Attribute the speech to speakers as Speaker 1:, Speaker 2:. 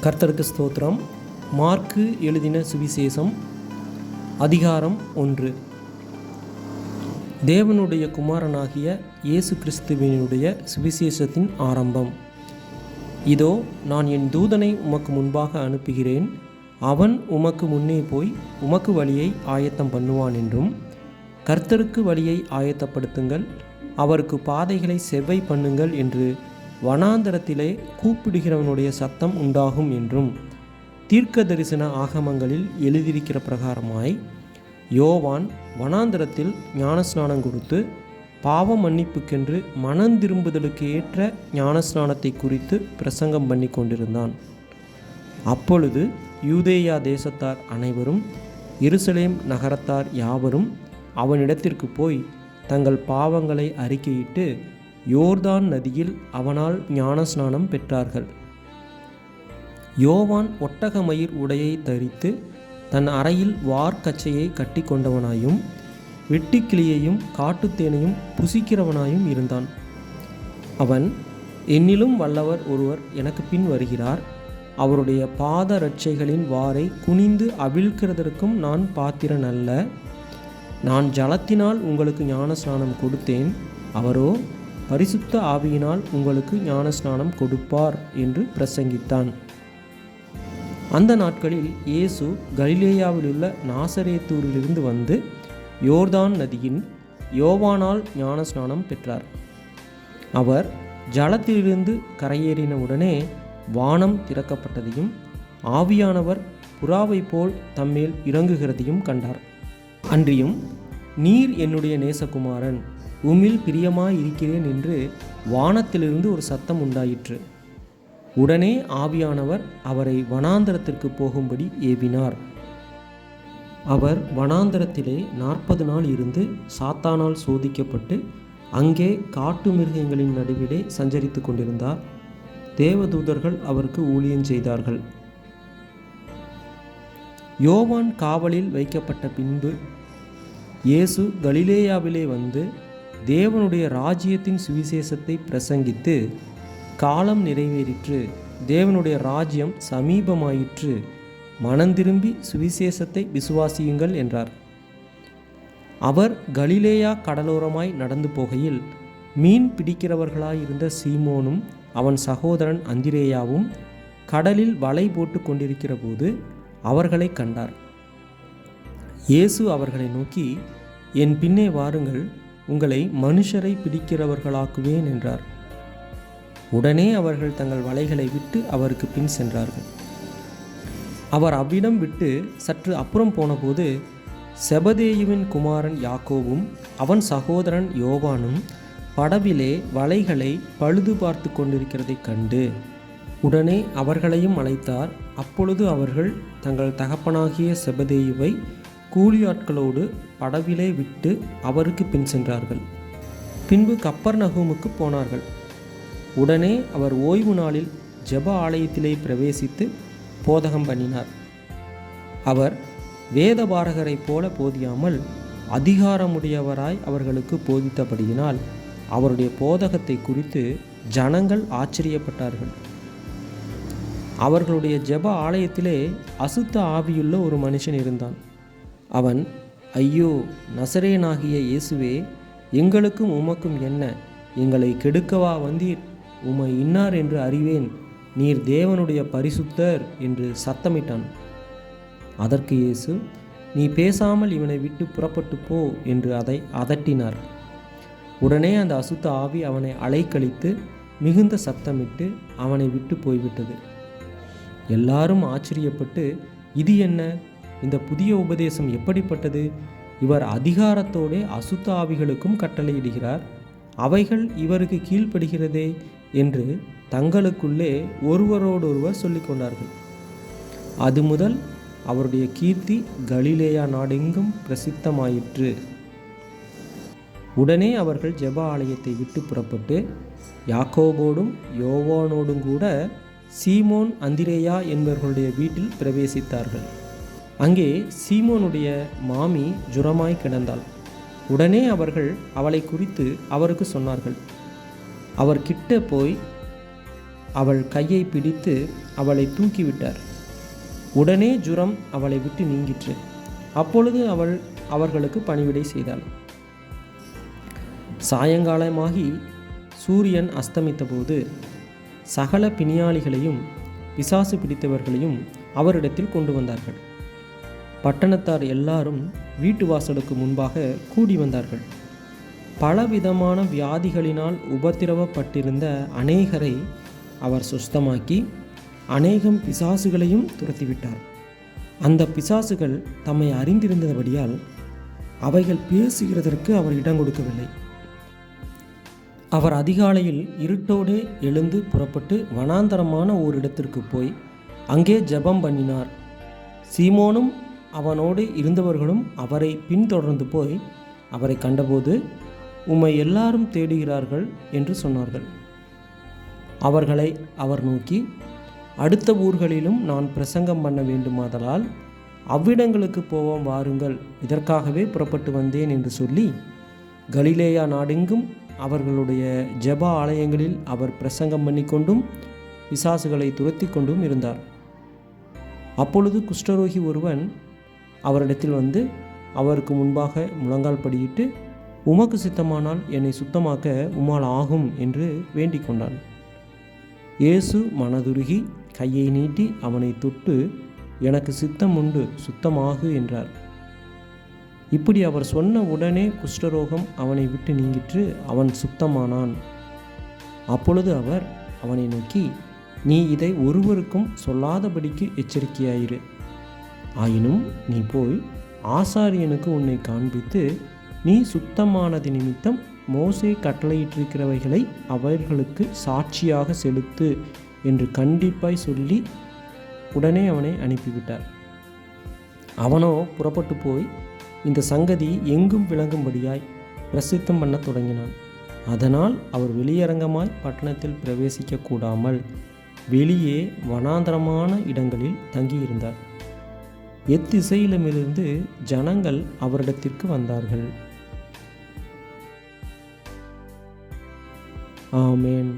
Speaker 1: கர்த்தருக்கு ஸ்தோத்திரம். மார்க்கு எழுதின சுவிசேஷம் அதிகாரம் 1. தேவனுடைய குமாரனாகிய இயேசு கிறிஸ்துவினுடைய சுவிசேஷத்தின் ஆரம்பம். இதோ, நான் என் தூதனை உமக்கு முன்பாக அனுப்புகிறேன். அவன் உமக்கு முன்னே போய் உமக்கு வழியை ஆயத்தம் பண்ணுவான் என்றும், கர்த்தருக்கு வழியை ஆயத்தப்படுத்துங்கள், அவருக்கு பாதைகளை செவ்வை பண்ணுங்கள் என்று வனாந்தரத்திலே கூப்பிடுகிறவனுடைய சத்தம் உண்டாகும் என்றும் தீர்க்க தரிசன ஆகமங்களில் எழுதியிருக்கிற பிரகாரமாய் யோவான் வனாந்தரத்தில் ஞானஸ்நானம் கொடுத்து பாவ மன்னிப்புக்கென்று மனந்திரும்புதலுக்கு ஏற்ற ஞானஸ்நானத்தை குறித்து பிரசங்கம் பண்ணி கொண்டிருந்தான். அப்பொழுது யூதேயா தேசத்தார் அனைவரும் எருசலேம் நகரத்தார் யாவரும் அவனிடத்திற்கு போய் தங்கள் பாவங்களை அறிக்கையிட்டு யோர்தான் நதியில் அவனால் ஞானஸ்நானம் பெற்றார்கள். யோவான் ஒட்டகமயிர் உடையை தரித்து தன் அறையில் வார்க்கச்சையை கட்டி கொண்டவனாயும் வெட்டுக்கிளியையும் காட்டுத்தேனையும் புசிக்கிறவனாயும் இருந்தான். அவன், என்னிலும் வல்லவர் ஒருவர் எனக்கு பின் வருகிறார், அவருடைய பாத ரட்சைகளின் வாரை குனிந்து அவிழ்க்கிறதற்கும் நான் பாத்திரன் அல்ல. நான் ஜலத்தினால் உங்களுக்கு ஞானஸ்நானம் கொடுத்தேன், அவரோ பரிசுத்த ஆவியினால் உங்களுக்கு ஞானஸ்நானம் கொடுப்பார் என்று பிரசங்கித்தான். அந்த நாட்களில் இயேசு கலிலேயாவிலுள்ள நாசரேத்தூரிலிருந்து வந்து யோர்தான் நதியின் யோவானால் ஞானஸ்நானம் பெற்றார். அவர் ஜலத்திலிருந்து கரையேறினவுடனே வானம் திறக்கப்பட்டதையும் ஆவியானவர் புறாவை போல் தம்மேல் இறங்குகிறதையும் கண்டார். அன்றியும், நீர் என்னுடைய நேசகுமாரன், உம்மில் பிரியமாயிருக்கிறேன் என்று வானத்திலிருந்து ஒரு சத்தம் உண்டாயிற்று. உடனே ஆவியானவர் அவரை வனாந்தரத்திற்கு போகும்படி ஏவினார். அவர் வனாந்தரத்திலே 40 நாள் இருந்து சாத்தானால் சோதிக்கப்பட்டு அங்கே காட்டு மிருகங்களின் நடுவிலே சஞ்சரித்து கொண்டிருந்தார். தேவதூதர்கள் அவருக்கு ஊழியம் செய்தார்கள். யோவான் காவலில் வைக்கப்பட்ட பின்பு இயேசு கலிலேயாவிலே வந்து தேவனுடைய ராஜ்யத்தின் சுவிசேஷத்தை பிரசங்கித்து, காலம் நிறைவேறிற்று, தேவனுடைய ராஜ்யம் சமீபமாயிற்று, மனந்திரும்பி சுவிசேஷத்தை விசுவாசியுங்கள் என்றார். அவர் கலிலேயா கடலோரமாய் நடந்து போகையில் மீன் பிடிக்கிறவர்களாயிருந்த சீமோனும் அவன் சகோதரன் அந்திரேயாவும் கடலில் வலை போட்டு கொண்டிருக்கிற போது அவர்களை கண்டார். இயேசு அவர்களை நோக்கி, என் பின்னே வாருங்கள், உங்களை மனுஷரை பிடிக்கிறவர்களாக்குவேன் என்றார். உடனே அவர்கள் தங்கள் வலைகளை விட்டு அவருக்கு பின் சென்றார்கள். அவர் அவ்விடம் விட்டு சற்று அப்புறம் போனபோது செபதேயுவின் குமாரன் யாக்கோவும் அவன் சகோதரன் யோவானும் படவிலே வலைகளை பழுது பார்த்து கொண்டிருக்கிறதைக் கண்டு உடனே அவர்களையும் அழைத்தார். அப்பொழுது அவர்கள் தங்கள் தகப்பனாகிய செபதேயுவை கூலியாட்களோடு படவிலே விட்டு அவருக்கு பின் சென்றார்கள். பின்பு கப்பர்நகூமுக்கு போனார்கள். உடனே அவர் ஓய்வு நாளில் ஜெப ஆலயத்திலே பிரவேசித்து போதகம் பண்ணினார். அவர் வேதபாரகரைப் போல போதியாமல் அதிகாரமுடையவராய் அவர்களுக்கு போதித்தபடியினால் அவருடைய போதகத்தை குறித்து ஜனங்கள் ஆச்சரியப்பட்டார்கள். அவர்களுடைய ஜெப ஆலயத்திலே அசுத்த ஆவியுள்ள ஒரு மனுஷன் இருந்தான். அவன், ஐயோ, நசரேயனாகிய இயேசுவே, எங்களுக்கும் உமக்கும் என்ன? எங்களை கெடுக்கவா வந்தீர்? உம்மை இன்னார் என்று அறிவேன், நீர் தேவனுடைய பரிசுத்தர் என்று சத்தமிட்டான். அதற்கு இயேசு, நீ பேசாமல் இவனை விட்டு புறப்பட்டு போ என்று அதை அதட்டினார். உடனே அந்த அசுத்த ஆவி அவனை அலைக்கழித்து மிகுந்த சத்தமிட்டு அவனை விட்டு போய்விட்டது. எல்லாரும் ஆச்சரியப்பட்டு, இது என்ன? இந்த புதிய உபதேசம் எப்படிப்பட்டது? இவர் அதிகாரத்தோடே அசுத்த ஆவிகளுக்கும் கட்டளையிடுகிறார், அவைகள் இவருக்கு கீழ்ப்படுகிறதே என்று தங்களுக்குள்ளே ஒருவரோடொருவர் சொல்லிக் கொண்டார்கள். அது முதல் அவருடைய கீர்த்தி கலிலேயா நாடெங்கும் பிரசித்தமாயிற்று. உடனே அவர்கள் ஜெப ஆலயத்தை விட்டு புறப்பட்டு யாக்கோபோடும் யோவானோடும் கூட சீமோன் அந்திரேயா என்பவர்களுடைய வீட்டில் பிரவேசித்தார்கள். அங்கே சீமோனுடைய மாமி ஜுரமாய் கிடந்தாள். உடனே அவர்கள் அவளை குறித்து அவருக்கு சொன்னார்கள். அவர் கிட்ட போய் அவள் கையை பிடித்து அவளை தூக்கிவிட்டார். உடனே ஜுரம் அவளை விட்டு நீங்கிற்று. அப்பொழுது அவள் அவர்களுக்கு பணிவிடை செய்தாள். சாயங்காலமாகி சூரியன் அஸ்தமித்தபோது சகல பிணியாளிகளையும் பிசாசு பிடித்தவர்களையும் அவரிடத்தில் கொண்டு வந்தார்கள். பட்டணத்தார் எல்லாரும் வீட்டு வாசலுக்கு முன்பாக கூடி வந்தார்கள். பலவிதமான வியாதிகளினால் உபத்திரவப்பட்டிருந்த அநேகரை அவர் சுஸ்தமாக்கி அநேகம் பிசாசுகளையும் துரத்திவிட்டார். அந்த பிசாசுகள் தம்மை அறிந்திருந்தபடியால் அவைகள் பேசுகிறதற்கு அவர் இடம் கொடுக்கவில்லை. அவர் அதிகாலையில் இருட்டோடு எழுந்து புறப்பட்டு வனாந்தரமான ஓரிடத்திற்கு போய் அங்கே ஜெபம் பண்ணினார். சீமோனும் அவனோடு இருந்தவர்களும் அவரை பின்தொடர்ந்து போய் அவரை கண்டபோது, உம்மை எல்லாரும் தேடுகிறார்கள் என்று சொன்னார்கள். அவர்களை அவர் நோக்கி, அடுத்த ஊர்களிலும் நான் பிரசங்கம் பண்ண வேண்டுமாதலால் அவ்விடங்களுக்கு போவோம் வாருங்கள், இதற்காகவே புறப்பட்டு வந்தேன் என்று சொல்லி கலிலேயா நாடெங்கும் அவர்களுடைய ஜெப ஆலயங்களில் அவர் பிரசங்கம் பண்ணி கொண்டும் பிசாசுகளை துரத்தி கொண்டும் இருந்தார். அப்பொழுது குஷ்டரோகி ஒருவன் அவரிடத்தில் வந்து அவருக்கு முன்பாக முழங்கால் படியிட்டு, உமக்கு சித்தமானால் என்னை சுத்தமாக்க உம்மால் ஆகும் என்று வேண்டிக் கொண்டான். இயேசு மனதுருகி கையை நீட்டி அவனை தொட்டு, எனக்கு சித்தம் உண்டு, சுத்தமாகு என்றார். இப்படி அவர் சொன்ன உடனே குஷ்டரோகம் அவனை விட்டு நீங்கிற்று. அவன் சுத்தமானான். அப்பொழுது அவர் அவனை நோக்கி, நீ இதை ஒருவருக்கும் சொல்லாதபடிக்கு எச்சரிக்கையாயிரு. ஆயினும் நீ போய் ஆசாரியனுக்கு உன்னை காண்பித்து, நீ சுத்தமானது நிமித்தம் மோசே கட்டளையிட்டிருக்கிறவைகளை அவர்களுக்கு சாட்சியாக செலுத்து என்று கண்டிப்பாய் சொல்லி உடனே அவனை அனுப்பிவிட்டார். அவனோ புறப்பட்டு போய் இந்த சங்கதி எங்கும் விளங்கும்படியாய் பிரசித்தம் பண்ண தொடங்கினான். அதனால் அவர் வெளியரங்கமாய் பட்டணத்தில் பிரவேசிக்க கூடாமல் வெளியே வனாந்தரமான இடங்களில் தங்கியிருந்தார். எத்திசையிலுமிருந்து ஜனங்கள் அவரிடத்திற்கு வந்தார்கள். ஆமென்.